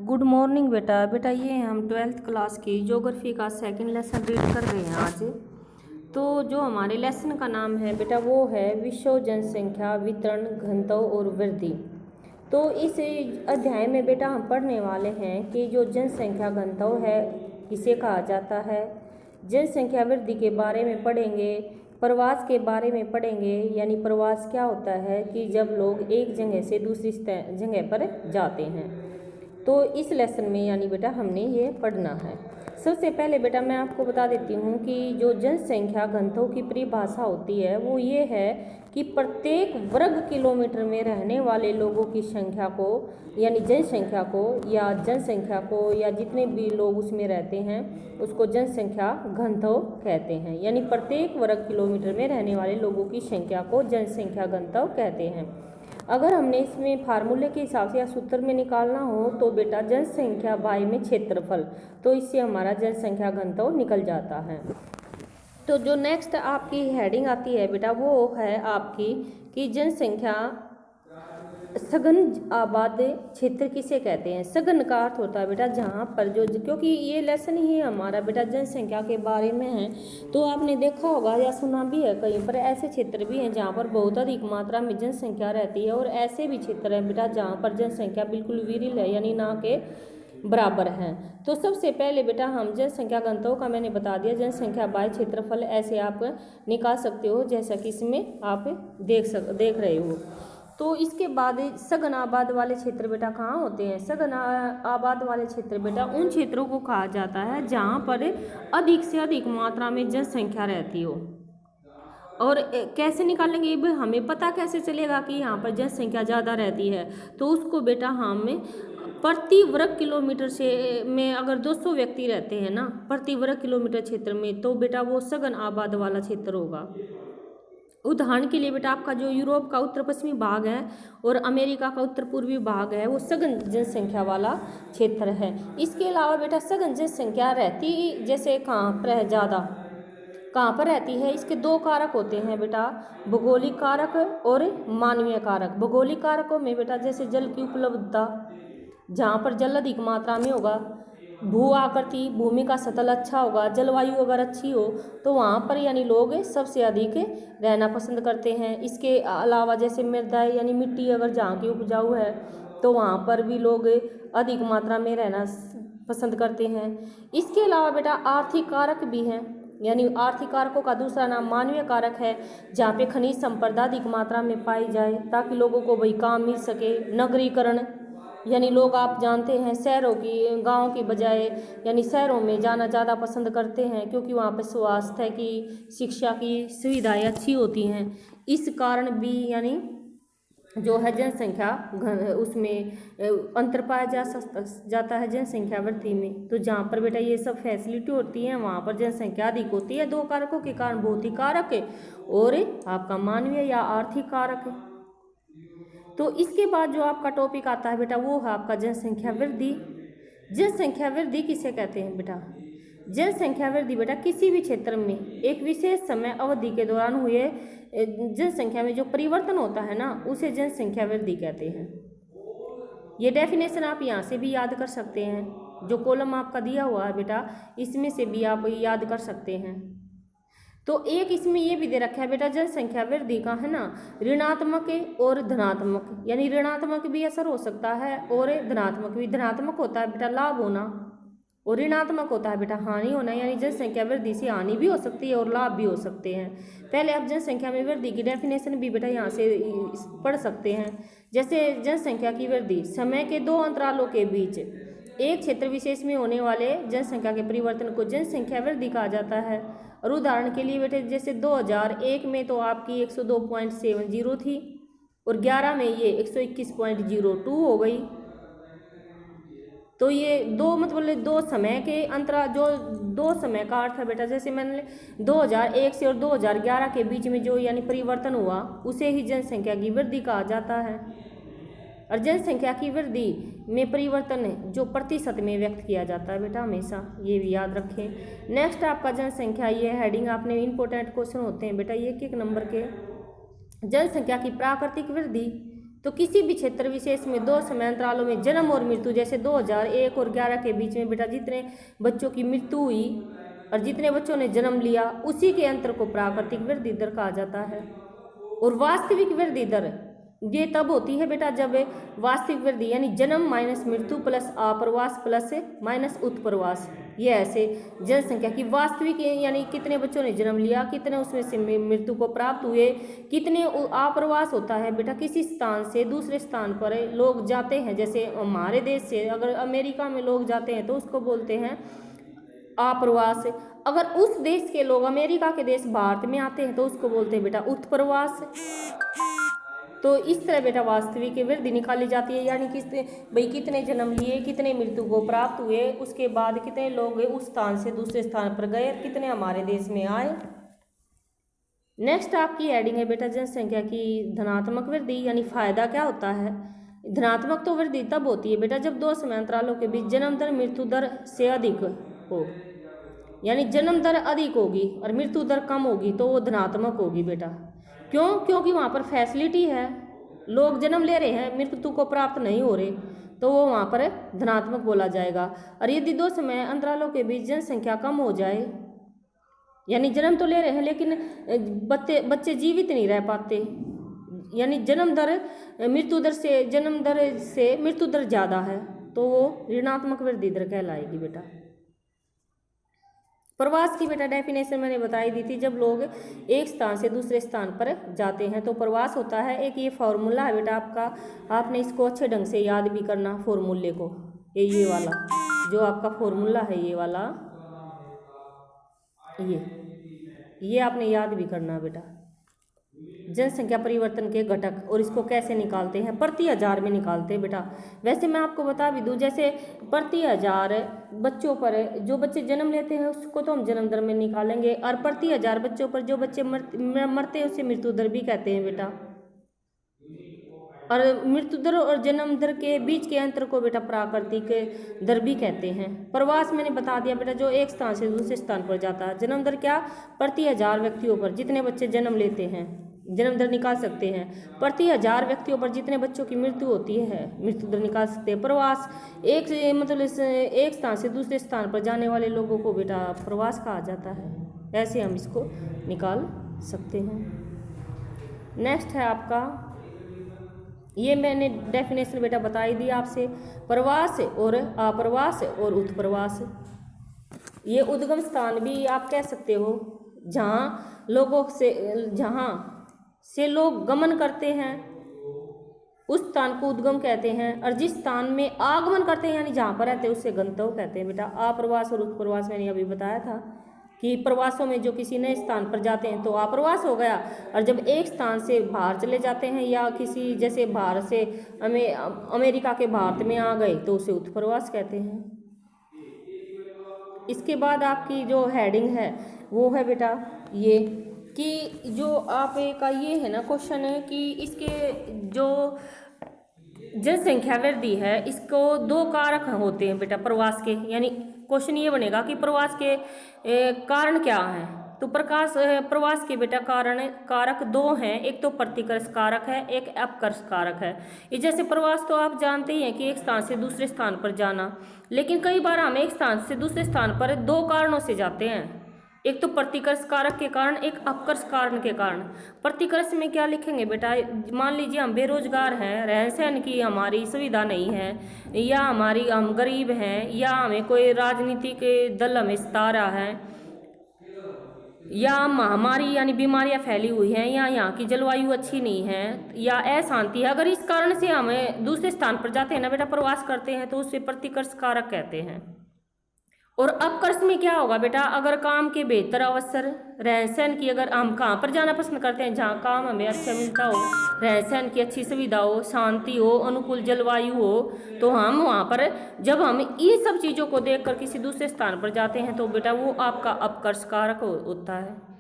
Good morning बेटा। बेटा ये हम 12th क्लास की ज्योग्राफी का सेकंड लेसन रीड कर रहे हैं आज। तो जो हमारे लेसन का नाम है बेटा वो है विश्व जनसंख्या वितरण घनत्व और वृद्धि। तो इस अध्याय में बेटा हम पढ़ने वाले हैं कि जो जनसंख्या घनत्व है किसे कहा जाता है, जनसंख्या वृद्धि के बारे में पढ़ेंगे, प्रवास के बारे में पढ़ेंगे। यानी प्रवास क्या होता है कि जब लोग एक जगह से दूसरी जगह पर जाते हैं। तो इस लेसन में यानी बेटा हमने ये पढ़ना है। सबसे पहले बेटा मैं आपको बता देती हूँ कि जो जनसंख्या घनत्व की परिभाषा होती है वो ये है कि प्रत्येक वर्ग किलोमीटर में रहने वाले लोगों की संख्या को यानी जनसंख्या को या जितने भी लोग उसमें रहते हैं उसको जनसंख्या घनत्व कहते हैं। यानी प्रत्येक वर्ग किलोमीटर में रहने वाले लोगों की संख्या को जनसंख्या घनत्व कहते हैं। अगर हमने इसमें फार्मूले के हिसाब से या सूत्र में निकालना हो तो बेटा जनसंख्या बाई में क्षेत्रफल, तो इससे हमारा जनसंख्या घनत्व निकल जाता है। तो जो नेक्स्ट आपकी हेडिंग आती है बेटा वो है आपकी कि जनसंख्या सघन आबाद क्षेत्र किसे कहते हैं। सघन का अर्थ होता है बेटा जहाँ पर जो, क्योंकि ये लेसन ही हमारा बेटा जनसंख्या के बारे में है। तो आपने देखा होगा या सुना भी है कहीं पर ऐसे क्षेत्र भी हैं जहाँ पर बहुत अधिक मात्रा में जनसंख्या रहती है और ऐसे भी क्षेत्र हैं बेटा जहाँ पर जनसंख्या बिल्कुल विरल है यानी ना के बराबर हैं। तो सबसे पहले बेटा हम जनसंख्या घनत्व का मैंने बता दिया, जनसंख्या बाय क्षेत्रफल ऐसे आप निकाल सकते हो जैसा कि इसमें आप देख रहे हो। तो इसके बाद सघन आबाद वाले क्षेत्र बेटा कहाँ होते हैं। सघन आबाद वाले क्षेत्र बेटा उन क्षेत्रों को कहा जाता है जहाँ पर अधिक से अधिक मात्रा में जनसंख्या रहती हो। और कैसे निकालेंगे ये हमें पता कैसे चलेगा कि यहाँ पर जनसंख्या ज़्यादा रहती है। तो उसको बेटा हम प्रति वर्ग किलोमीटर से में अगर 200 व्यक्ति रहते हैं ना प्रति वर्ग किलोमीटर क्षेत्र में, तो बेटा वो सघन आबाद वाला क्षेत्र होगा। उदाहरण के लिए बेटा आपका जो यूरोप का उत्तर पश्चिमी भाग है और अमेरिका का उत्तर पूर्वी भाग है वो सघन जनसंख्या वाला क्षेत्र है। इसके अलावा बेटा सघन जनसंख्या रहती जैसे कहाँ पर है, ज़्यादा कहाँ पर रहती है, इसके दो कारक होते हैं बेटा, भौगोलिक कारक और मानवीय कारक। भौगोलिक कारकों में बेटा जैसे जल की उपलब्धता, जहाँ पर जल अधिक मात्रा में होगा, भू आकृति भूमि का सतह अच्छा होगा, जलवायु अगर अच्छी हो तो वहाँ पर यानी लोग सबसे अधिक रहना पसंद करते हैं। इसके अलावा जैसे मृदा यानी मिट्टी अगर जहाँ की उपजाऊ है तो वहाँ पर भी लोग अधिक मात्रा में रहना पसंद करते हैं। इसके अलावा बेटा आर्थिक कारक भी हैं, यानी आर्थिक कारकों का दूसरा नाम मानवीय कारक है, जहाँ पे खनिज संपदा अधिक मात्रा में पाई जाए ताकि लोगों को वही काम मिल सके। नगरीकरण यानी लोग आप जानते हैं शहरों की गांव की बजाय यानी शहरों में जाना ज़्यादा पसंद करते हैं क्योंकि वहाँ पर स्वास्थ्य की शिक्षा की सुविधाएं अच्छी होती हैं। इस कारण भी यानी जो है जनसंख्या उसमें अंतर पाया जाता है जनसंख्या वृद्धि में। तो जहाँ पर बेटा ये सब फैसिलिटी होती है वहाँ पर जनसंख्या अधिक होती है। दो कारकों के कारण, भौतिक कारक और आपका मानवीय या आर्थिक कारक। तो इसके बाद जो आपका टॉपिक आता है बेटा वो है आपका जनसंख्या वृद्धि। जनसंख्या वृद्धि किसे कहते हैं बेटा। जनसंख्या वृद्धि बेटा किसी भी क्षेत्र में एक विशेष समय अवधि के दौरान हुए जनसंख्या में जो परिवर्तन होता है ना उसे जनसंख्या वृद्धि कहते हैं। ये डेफिनेशन आप यहाँ से भी याद कर सकते हैं, जो कॉलम आपका दिया हुआ है बेटा इसमें से भी आप याद कर सकते हैं। तो एक इसमें ये भी दे रखा है बेटा जनसंख्या वृद्धि का है ना ऋणात्मक और धनात्मक, यानी ऋणात्मक भी असर हो सकता है और धनात्मक भी। धनात्मक होता है बेटा लाभ होना और ऋणात्मक होता है बेटा हानि होना, यानी जनसंख्या वृद्धि से हानि भी हो सकती है और लाभ भी हो सकते हैं। पहले आप जनसंख्या में वृद्धि की डेफिनेशन भी बेटा यहाँ से पढ़ सकते हैं। जैसे जनसंख्या की वृद्धि समय के दो अंतरालों के बीच एक क्षेत्र विशेष में होने वाले जनसंख्या के परिवर्तन को जनसंख्या वृद्धि कहा जाता है। और उदाहरण के लिए बेटे जैसे 2001 में तो आपकी 102.70 थी और 11 में ये 121.02 हो गई। तो ये दो समय के अंतराल, जो दो समय का अर्थ है बेटा जैसे मैंने 2001 से और 2011 के बीच में जो यानी परिवर्तन हुआ उसे ही जनसंख्या की वृद्धि कहा जाता है। और जनसंख्या की वृद्धि में परिवर्तन जो प्रतिशत में व्यक्त किया जाता है बेटा हमेशा, ये भी याद रखें। नेक्स्ट आपका जनसंख्या, ये हेडिंग आपने इंपॉर्टेंट क्वेश्चन होते हैं बेटा ये एक नंबर के। जनसंख्या की प्राकृतिक वृद्धि तो किसी भी क्षेत्र विशेष में दो समय अंतरालों में जन्म और मृत्यु, जैसे 2001 और 11 के बीच में बेटा जितने बच्चों की मृत्यु हुई और जितने बच्चों ने जन्म लिया, उसी के अंतर को प्राकृतिक वृद्धि दर कहा जाता है। और वास्तविक वृद्धि दर ये तब होती है बेटा जब वास्तविक वृद्धि यानी जन्म माइनस मृत्यु प्लस आप्रवास प्लस माइनस उत्प्रवास, ये ऐसे जनसंख्या की वास्तविक यानी कितने बच्चों ने जन्म लिया, कितने उसमें से मृत्यु को प्राप्त हुए, कितने आप्रवास होता है बेटा किसी स्थान से दूसरे स्थान पर लोग जाते हैं। जैसे हमारे देश से अगर अमेरिका में लोग जाते हैं तो उसको बोलते हैं आप्रवास। अगर उस देश के लोग अमेरिका के देश भारत में आते हैं तो उसको बोलते हैं बेटा उत्प्रवास। तो इस तरह बेटा वास्तविक वृद्धि निकाली जाती है, यानी कितने जन्म लिए, कितने मृत्यु को प्राप्त हुए, उसके बाद कितने लोग उस स्थान से दूसरे स्थान पर गए, कितने हमारे देश में आए। नेक्स्ट आपकी हेडिंग है बेटा जनसंख्या की धनात्मक वृद्धि, यानी फायदा क्या होता है। धनात्मक तो वृद्धि तब होती है बेटा जब दो समय अंतरालों के बीच जन्म दर मृत्यु दर से अधिक हो, यानी जन्म दर अधिक होगी और मृत्यु दर कम होगी तो वो धनात्मक होगी बेटा। क्यों? क्योंकि वहाँ पर फैसिलिटी है, लोग जन्म ले रहे हैं, मृत्यु को प्राप्त नहीं हो रहे, तो वो वहाँ पर धनात्मक बोला जाएगा। और यदि दो समय अंतरालों के बीच जनसंख्या कम हो जाए, यानी जन्म तो ले रहे हैं लेकिन बच्चे जीवित नहीं रह पाते, यानी मृत्यु दर से मृत्यु दर ज़्यादा है, तो वो ऋणात्मक वृद्धि दर कहलाएगी बेटा। प्रवास की बेटा डेफिनेशन मैंने बताई दी थी, जब लोग एक स्थान से दूसरे स्थान पर जाते हैं तो प्रवास होता है। एक ये फॉर्मूला है बेटा आपका, आपने इसको अच्छे ढंग से याद भी करना फॉर्मूले को। ये वाला जो आपका फॉर्मूला है, ये वाला ये आपने याद भी करना बेटा। जनसंख्या परिवर्तन के घटक और इसको कैसे निकालते हैं, प्रति हजार में निकालते हैं बेटा। वैसे मैं आपको बता भी दूं, जैसे प्रति हजार बच्चों पर जो बच्चे जन्म लेते हैं उसको तो हम जन्म दर में निकालेंगे, और प्रति हजार बच्चों पर जो बच्चे मरते हैं उसे मृत्यु दर भी कहते हैं बेटा। और मृत्यु दर और जन्म दर के बीच के अंतर को बेटा प्राकृतिक दर भी कहते हैं। प्रवास मैंने बता दिया बेटा जो एक स्थान से दूसरे स्थान पर जाता है। जन्म दर क्या, प्रति हजार व्यक्तियों पर जितने बच्चे जन्म लेते हैं जन्म दर निकाल सकते हैं। प्रति हजार व्यक्तियों पर जितने बच्चों की मृत्यु होती है मृत्यु दर निकाल सकते हैं। प्रवास एक स्थान से दूसरे स्थान पर जाने वाले लोगों को बेटा प्रवास कहा जाता है, ऐसे हम इसको निकाल सकते हैं। नेक्स्ट है आपका, ये मैंने डेफिनेशन बेटा बताई दी आपसे, प्रवास और आप्रवास और उत्प्रवास। ये उद्गम स्थान भी आप कह सकते हो जहाँ से लोग गमन करते हैं उस स्थान को उद्गम कहते हैं, और जिस स्थान में आगमन करते हैं यानी जहाँ पर रहते हैं उसे गंतव्य कहते हैं बेटा। आप्रवास और उत्प्रवास मैंने अभी बताया था कि प्रवासों में जो किसी नए स्थान पर जाते हैं तो आप्रवास हो गया, और जब एक स्थान से बाहर चले जाते हैं या किसी जैसे भारत से अमेरिका के भारत में आ गए तो उसे उत्प्रवास कहते हैं। इसके बाद आपकी जो हेडिंग है वो है बेटा ये कि जो आपका ये है ना क्वेश्चन है कि इसके जो जनसंख्या वृद्धि है इसको दो कारक होते हैं बेटा प्रवास के, यानी क्वेश्चन ये बनेगा कि प्रवास के कारण क्या हैं। तो प्रवास के बेटा कारक दो हैं, एक तो प्रतिकर्ष कारक है, एक अपकर्ष कारक है। ये जैसे प्रवास तो आप जानते ही हैं कि एक स्थान से दूसरे स्थान पर जाना, लेकिन कई बार हम एक स्थान से दूसरे स्थान पर दो कारणों से जाते हैं, एक तो प्रतिकर्ष कारक के कारण, एक अपकर्ष कारण के कारण। प्रतिकर्ष में क्या लिखेंगे बेटा, मान लीजिए हम बेरोजगार हैं, रहन सहन की हमारी सुविधा नहीं है, या हम गरीब हैं, या हमें कोई राजनीतिक दल हमें सता रहा है, या महामारी यानी बीमारियां फैली हुई हैं, या यहाँ की जलवायु अच्छी नहीं है, या अशांति है। अगर इस कारण से हमें दूसरे स्थान पर जाते हैं ना बेटा प्रवास करते हैं तो उसे प्रतिकर्ष कारक कहते हैं। और अपकर्ष में क्या होगा बेटा, अगर काम के बेहतर अवसर, रहन सहन की, अगर हम कहाँ पर जाना पसंद करते हैं जहाँ काम हमें अच्छा मिलता हो, रहन सहन की अच्छी सुविधा हो, शांति हो, अनुकूल जलवायु हो, तो हम वहाँ पर जब हम इन सब चीज़ों को देखकर किसी दूसरे स्थान पर जाते हैं तो बेटा वो आपका अपकर्ष कारक होता है।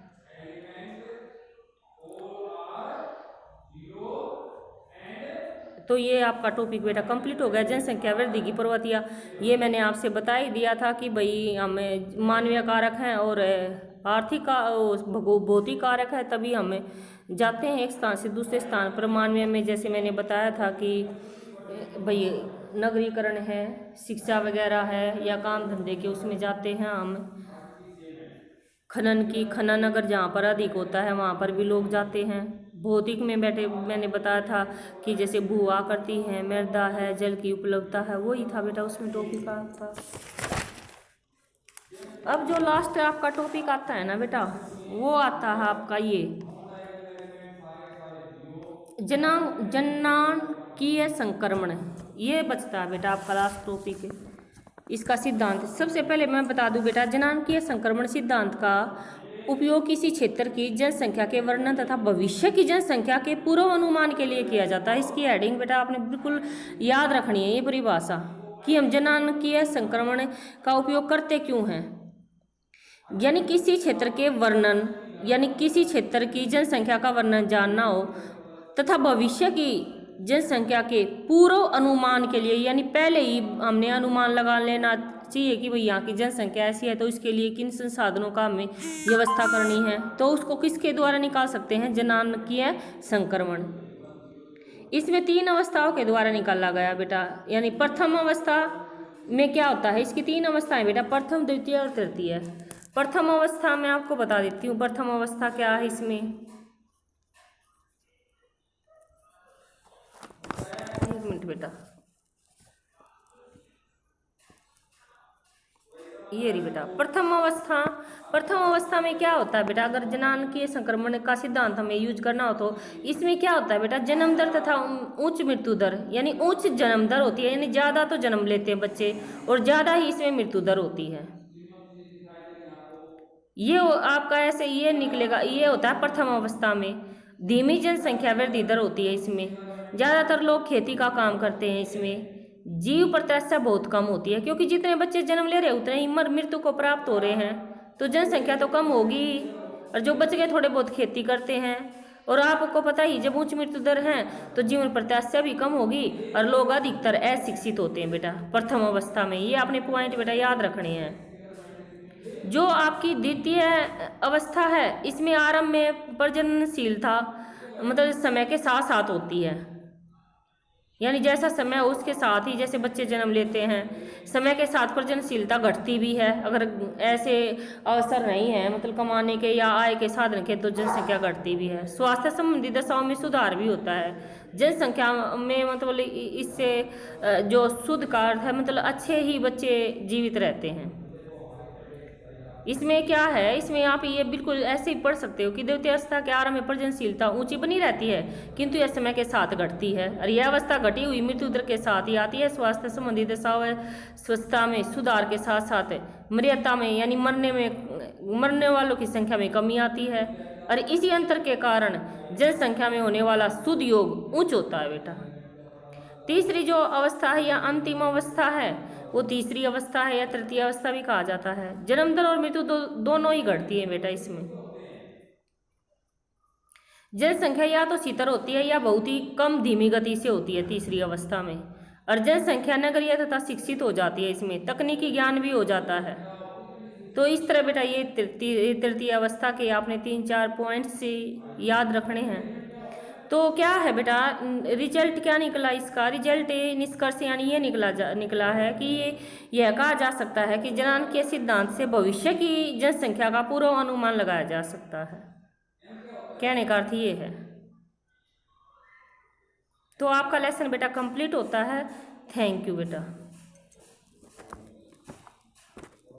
तो ये आपका टॉपिक बेटा कंप्लीट हो गया, जनसंख्या वृद्धि की प्रवृत्तियाँ। ये मैंने आपसे बता ही दिया था कि भाई हमें मानवीय कारक हैं और आर्थिक भौतिक कारक है, तभी हमें जाते हैं एक स्थान से दूसरे स्थान पर। मानवीय में जैसे मैंने बताया था कि भाई नगरीकरण है, शिक्षा वगैरह है या काम धंधे के उसमें जाते हैं हम। खनन अगर जहाँ पर अधिक होता है वहाँ पर भी लोग जाते हैं। भौतिक में बैठे मैंने बताया था कि जैसे भू आकृति है, मृदा है, जल की उपलब्धता है, वही था बेटा उसमें टॉपिक था। अब जो लास्ट आपका टॉपिक आता है ना बेटा, वो आता है आपका ये जनांकीय संक्रमण। ये बचता है बेटा आपका लास्ट टॉपिक है। इसका सिद्धांत सबसे पहले मैं बता दूं बेटा, जनांकीय संक्रमण सिद्धांत का उपयोग किसी क्षेत्र की जनसंख्या के वर्णन तथा भविष्य की जनसंख्या के पूर्व अनुमान के लिए किया जाता है। इसकी हेडिंग बेटा आपने बिल्कुल याद रखनी है, ये परिभाषा कि हम जनांकीय संक्रमण का उपयोग करते क्यों हैं। यानी किसी क्षेत्र के वर्णन, यानी किसी क्षेत्र की जनसंख्या का वर्णन जानना हो तथा भविष्य की जनसंख्या के पूर्व अनुमान के लिए, यानी पहले ही हमने अनुमान लगा लेना चाहिए कि भाई यहाँ की जनसंख्या ऐसी है तो इसके लिए किन संसाधनों का हमें व्यवस्था करनी है, तो उसको किसके द्वारा निकाल सकते हैं, जनांकीय संक्रमण। इसमें 3 अवस्थाओं के द्वारा निकाला गया बेटा। यानी प्रथम अवस्था में क्या होता है, इसकी 3 अवस्थाएं बेटा, प्रथम, द्वितीय और तृतीय। प्रथम अवस्था में आपको बता देती हूँ प्रथम अवस्था क्या है। इसमें एक मिनट बेटा, ये रही बेटा प्रथम अवस्था में क्या होता है बेटा, अगर जनांकीय संक्रमण का सिद्धांत हमें यूज करना हो तो इसमें क्या होता है बेटा, जन्म दर तथा उच्च मृत्यु दर। यानी उच्च जन्म दर होती है, यानी ज़्यादा तो जन्म लेते हैं बच्चे और ज़्यादा ही इसमें मृत्यु दर होती है। ये आपका ऐसे ये निकलेगा, ये होता है प्रथम अवस्था में। धीमी जनसंख्या वृद्धि दर होती है इसमें, ज़्यादातर लोग खेती का काम करते हैं। इसमें जीव प्रत्याशा बहुत कम होती है, क्योंकि जितने बच्चे जन्म ले रहे हैं उतने ही मृत्यु को प्राप्त हो रहे हैं, तो जनसंख्या तो कम होगी ही। और जो बच गए थोड़े बहुत खेती करते हैं। और आपको पता ही जब उच्च मृत्यु दर है तो जीवन प्रत्याशा भी कम होगी और लोग अधिकतर अशिक्षित होते हैं बेटा प्रथम अवस्था में। ये आपने पॉइंट बेटा याद रखने हैं। जो आपकी द्वितीय अवस्था है इसमें आरंभ में प्रजननशीलता मतलब समय के साथ साथ होती है, यानी जैसा समय उसके साथ ही जैसे बच्चे जन्म लेते हैं समय के साथ प्रजननशीलता घटती भी है। अगर ऐसे अवसर नहीं है मतलब कमाने के या आय के साधन के तो जनसंख्या घटती भी है। स्वास्थ्य संबंधी दशाओं में सुधार भी होता है जनसंख्या में, मतलब इससे जो शुद्ध का अर्थ है मतलब अच्छे ही बच्चे जीवित रहते हैं। इसमें क्या है, इसमें आप ये बिल्कुल ऐसे ही पढ़ सकते हो कि द्वितीय अवस्था के आरंभ में प्रजननशीलता ऊंची बनी रहती है किंतु यह समय के साथ घटती है और यह अवस्था घटी हुई मृत्यु दर के साथ ही आती है। स्वास्थ्य संबंधी दशाओं स्वस्थता में सुधार के साथ साथ मृत्यता में यानी मरने वालों की संख्या में कमी आती है और इसी अंतर के कारण जनसंख्या में होने वाला शुद्ध योग उच्च होता है बेटा। तीसरी जो अवस्था है या अंतिम अवस्था है वो तीसरी अवस्था है या तृतीय अवस्था भी कहा जाता है। जन्म दर और मृत्यु दोनों ही घटती है बेटा। इसमें जनसंख्या या तो स्थिर होती है या बहुत ही कम धीमी गति से होती है तीसरी अवस्था में। और जनसंख्या नगरीय तथा शिक्षित हो जाती है, इसमें तकनीकी ज्ञान भी हो जाता है। तो इस तरह बेटा ये तृतीय अवस्था के आपने 3-4 पॉइंट्स से याद रखने हैं। तो क्या है बेटा रिजल्ट क्या निकला इसका, रिजल्ट निष्कर्ष यानी ये निकला है कि यह कहा जा सकता है कि जनांकीय सिद्धांत से भविष्य की जनसंख्या का पूर्व अनुमान लगाया जा सकता है। कहने का अर्थ ये है। तो आपका लेसन बेटा कंप्लीट होता है। थैंक यू बेटा।